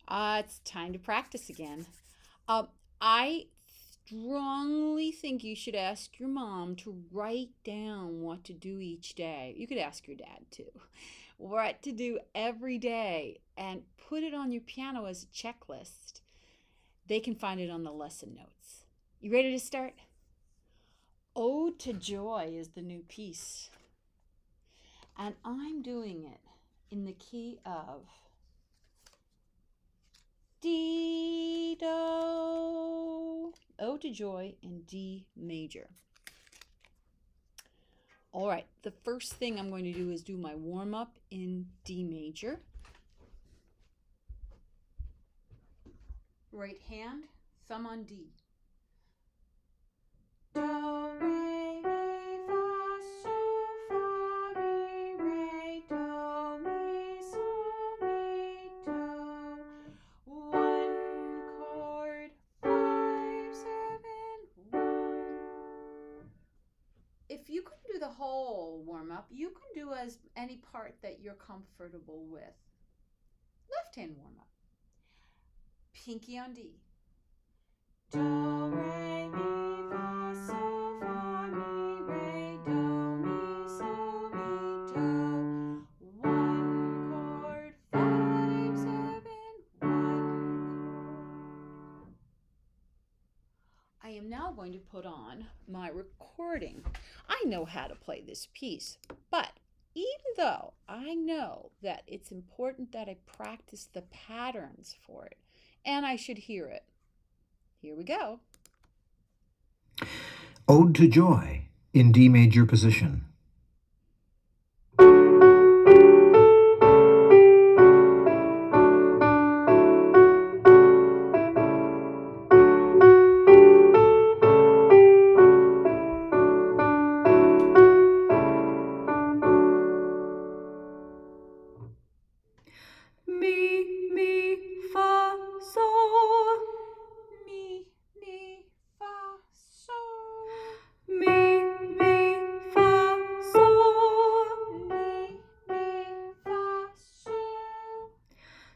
It's time to practice again. I strongly think you should ask your mom to write down what to do each day. You could ask your dad too. What to do every day and put it on your piano as a checklist. They can find it on the lesson notes. You ready to start? Ode to Joy is the new piece. And I'm doing it in the key of D, Do. Ode to Joy in D major. All right, the first thing I'm going to do is do my warm-up in D major. Right hand, thumb on D. Do, re, mi, fa, sol, fa, mi, re, do, mi, sol, mi, do. One chord, 5, 7, 1. If you couldn't do the whole warm-up, you can do as any part that you're comfortable with. Left hand warm-up. Pinky on D. Do, re, mi, fa, sol, fa, mi, re, do, mi, sol, mi, do. One chord, 5, 7, 1 chord. I am now going to put on my recording. I know how to play this piece, but even though I know that it's important that I practice the patterns for it, and I should hear it. Here we go. Ode to Joy in D major position. Mi, mi, fa, sol. Mi, mi, fa, sol. Mi, mi, fa, sol. Mi, mi, fa, sol.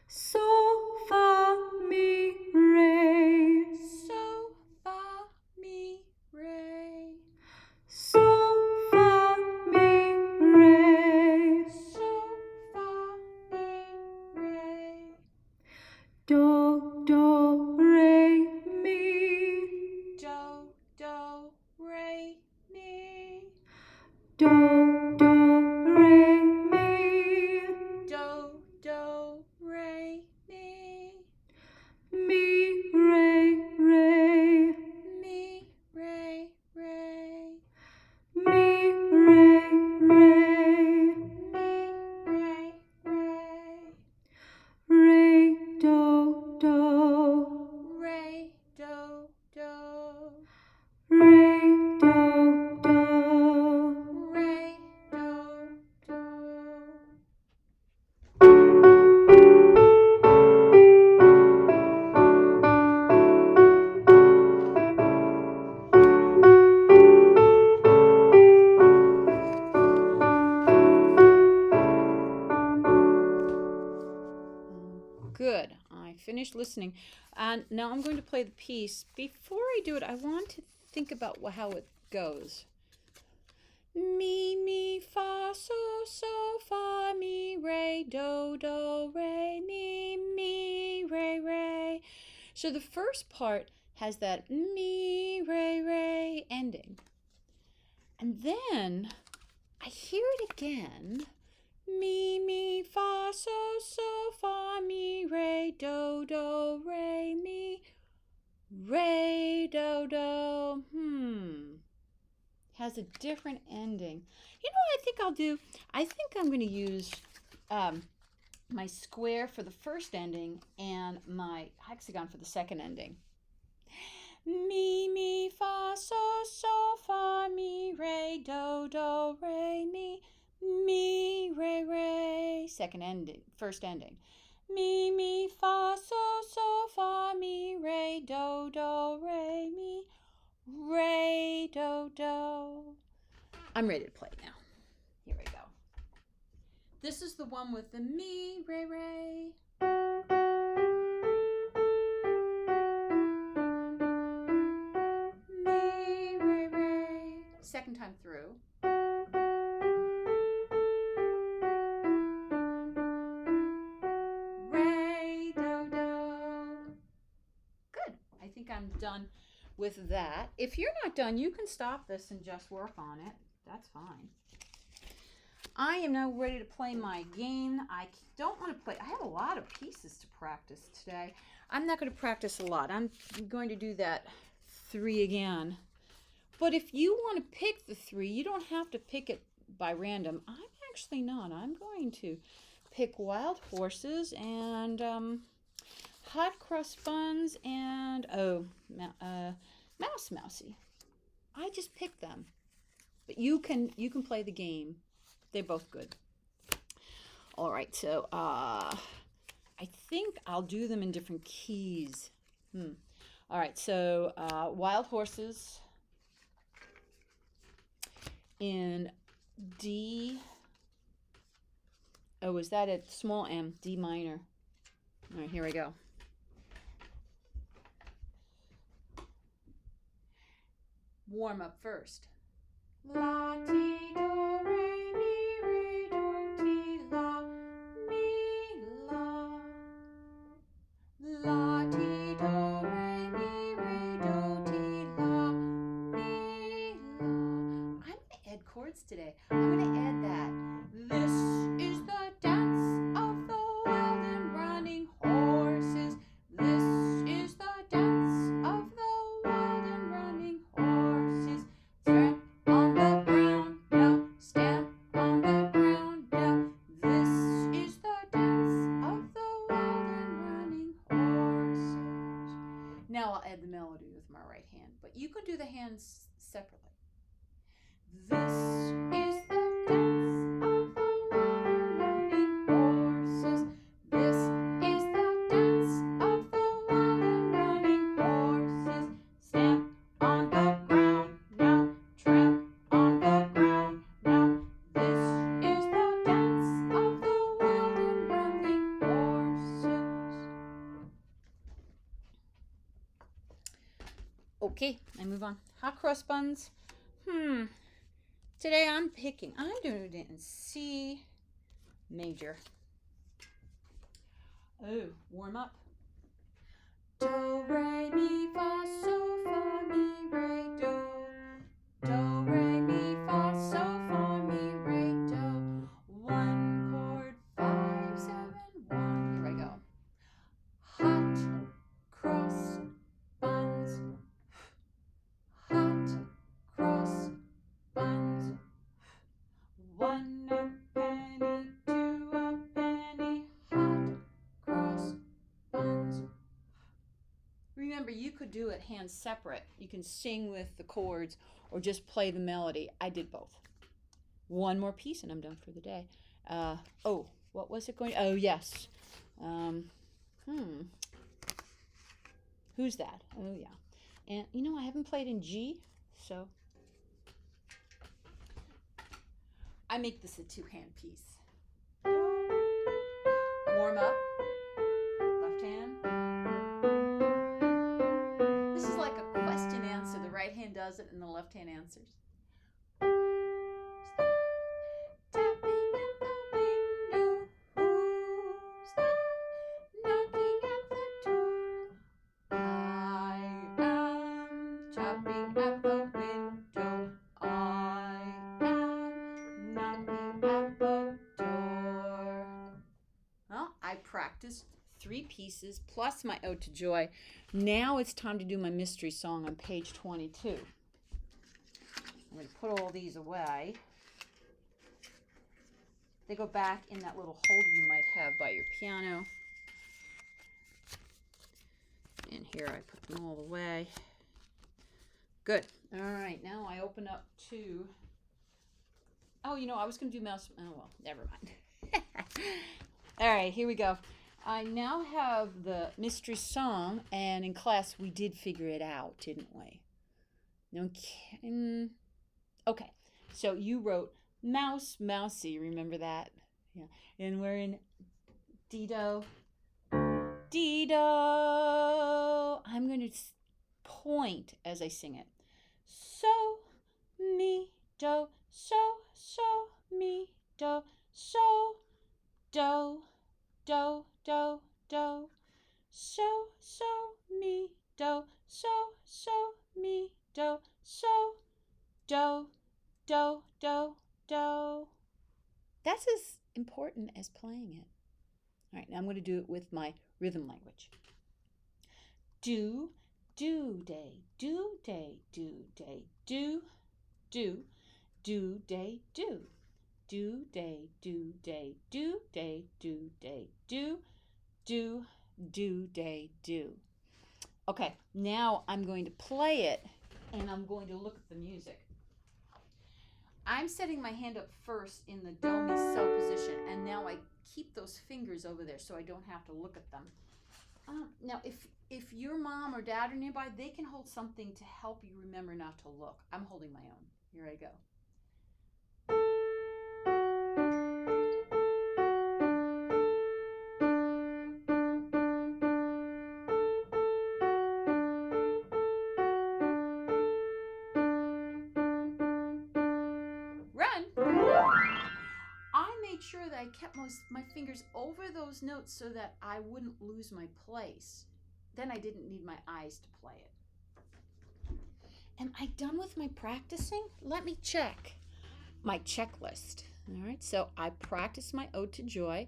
So, fa, mi, re. So, fa, mi, re. So, fa, mi, re. So, fa, mi, re. Do, do, re, mi. Do, do, re, mi. Do, do, re, mi. Do, do, re, mi. Mi, re, re. Mi, re, re. Mi, re, re. Mi, re, re. Re, do, do. Re, do, do. Re, do, do. Re, do, do. Good. I finished listening. And now I'm going to play the piece. Before I do it, I want to think about how it goes. Mi, mi, fa, so, fa, mi, re, do, re, mi, re. So the first part has that mi, re ending. And then I hear it again. Mi, mi, fa, so, fa, mi, re, do, re, mi, re, do. Has a different ending. You know what I think I'll do? I think I'm going to use my square for the first ending and my hexagon for the second ending. Mi, mi, fa, so, fa, mi, re, do, re, mi, re. Second ending, first ending. Mi, mi, fa, so, fa, mi, re, do, re, mi, re, do. I'm ready to play now. Here we go. This is the one with the mi, re. I'm done with that. If you're not done, you can stop this and just work on it. That's fine. I am now ready to play my game. I don't want to play. I have a lot of pieces to practice today. I'm not going to practice a lot. I'm going to do that 3 again. But if you want to pick the 3, you don't have to pick it by random. I'm actually not. I'm going to pick Wild Horses and Hot Cross Buns and Mouse Mousy. I just picked them. But you can play the game. They're both good. All right, so I think I'll do them in different keys. All right, so Wild Horses in D. Oh, is that a small M? D minor. All right, here we go. Warm up first. La ti do re mi do ti la mi la. La ti do re mi do ti la mi la. I'm going to add chords today. I'm going to add that. This is the dance of the wild and running horses. This is the dance of the wild and running horses. Stamp on the ground now, stamp on the ground now. This is the dance of the wild and running horses. Now I'll add the melody with my right hand, but you can do the hands separately. This is the dance of the wild and running horses. This is the dance of the wild and running horses. Stamp on the ground now, tramp on the ground now. This is the dance of the wild and running horses. Okay, I move on. Hot Cross Buns. Today I'm doing it in C major. Oh, warm up. Do, re, mi, fa, so, fa, mi, re, do. Do, re, mi, fa, so, fa, mi, re, do. 1 chord, 5, 7, 1. Here I go. Hot cross buns. Hot cross buns. 1 a penny, 2 a penny. Hot cross buns. Remember, you could do it hands separate. You can sing with the chords or just play the melody. I did both. 1 more piece and I'm done for the day. Oh, what was it going? Oh, yes. Who's that? Oh, yeah. And, you know, I haven't played in G, so I make this a 2-hand piece. Warm up. Left hand. This is like a question answer. The right hand does it and the left hand answers. Tapping at the window. Who's that? Knocking at the door. I am tapping at the window. I am knocking at the door. Well, I practiced 3 pieces plus my Ode to Joy. Now it's time to do my mystery song on page 22. I'm going to put all these away. They go back in that little holder you might have by your piano. And here I put them all away. Good. All right, now I open up to... Oh, you know, I was going to do mouse... Oh, well, never mind. All right, here we go. I now have the mystery song, and in class we did figure it out, didn't we? Okay, so you wrote Mouse Mousy, remember that? Yeah, and we're in D-do. D-do. I'm going to point as I sing it. So, mi, do, so, mi, do, so, do, do, do, do, so, mi, do, so, mi, do, so, do, do, do, do. That's as important as playing it. All right, now I'm going to do it with my rhythm language. Do, day, do, day, do, day, do, day, do, day, do, day, do, day, do, day, do, day, do, day, do. Okay, now I'm going to play it and I'm going to look at the music. I'm setting my hand up first in the do, mi, so position, and now I keep those fingers over there so I don't have to look at them. Now, if your mom or dad are nearby, they can hold something to help you remember not to look. I'm holding my own. Here I go. Run! I made sure that I kept my fingers over those notes so that I wouldn't lose my place. Then I didn't need my eyes to play it. Am I done with my practicing? Let me check my checklist. All right, so I practiced my Ode to Joy.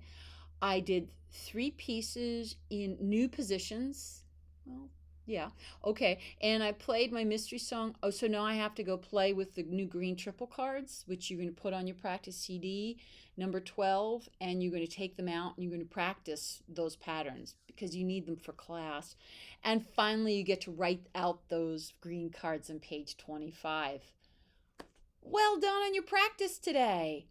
I did 3 pieces in new positions. Well, yeah, okay. And I played my mystery song. Oh, so now I have to go play with the new green triple cards, which you're going to put on your practice CD, number 12, and you're going to take them out and you're going to practice those patterns because you need them for class. And finally, you get to write out those green cards on page 25. Well done on your practice today.